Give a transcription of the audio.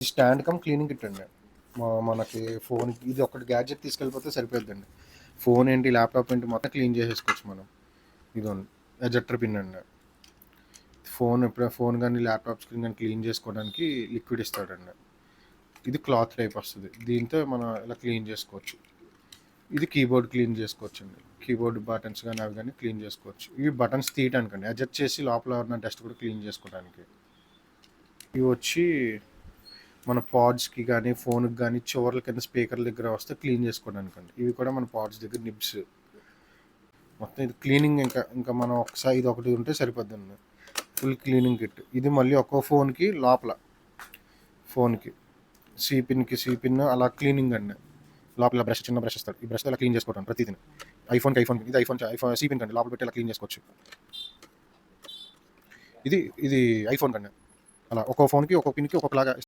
Stand come cleaning kit అండి. మనకి ఫోన్‌కి ఇది ఒకటి గ్యాడ్జెట్ తీసుకెళ్ళిపోతే సరిపోద్దండి. ఫోన్ ఏంటి, ల్యాప్‌టాప్ ఏంటి మొత్తం క్లీన్ చేసేసుకోవచ్చు మనం. ఇదిగోండి ఎజెక్టర్ పిన్ అండి. ఫోన్ గానీ, ల్యాప్‌టాప్ స్క్రీన్ గానీ క్లీన్ చేసుకోవడానికి లిక్విడ్ ఇస్తాడండి. ఇది క్లాత్ టైప్ వస్తది. దీంతో మనం ఇలా క్లీన్ చేసుకోవచ్చు. ఇది కీబోర్డ్ క్లీన్ చేసుకోవచ్చండి. కీబోర్డ్ బటన్స్ గానీ అవి గానీ క్లీన్ చేసుకోవచ్చు. ఇవి బటన్స్ తీయటానికండి. అడ్జస్ట్ చేసి లోపల ఉన్న డస్ట్ కూడా క్లీన్ చేసుకోవడానికి. ఇవి వచ్చి మన పాడ్స్‌కి గానీ, ఫోన్‌కి గానీ చివర్ల కింద స్పీకర్ల దగ్గర వస్తే క్లీన్ చేసుకోవడానికండి. ఇవి కూడా మన పాడ్స్ దగ్గర నిబ్స్. మొత్తం ఇది క్లీనింగ్ ఇంకా మనం ఒకసారి ఇది ఒకటి ఉంటే సరిపోద్దండి. Full cleaning kit. ఇది మళ్ళీ ఒక్కో ఫోన్‌కి లోపల ఫోన్‌కి సి పిన్ అలా క్లీనింగ్ అండి. లోపల బ్రష్ చిన్న బ్రష్ ఇస్తాడు. ఈ బ్రష్‌తో ఇలా క్లీన్ చేసుకోవడం ప్రతిదిని. ఐఫోన్‌కి ఇది ఐఫోన్ సి పిన్ కండి. లోపల పెట్టి ఇలా క్లీన్ చేసుకోవచ్చు. ఇది ఐఫోన్ కండి. అలా ఒక్కో ఫోన్‌కి ఒక్కో పిన్‌కి ఒక్కొక్కలాగా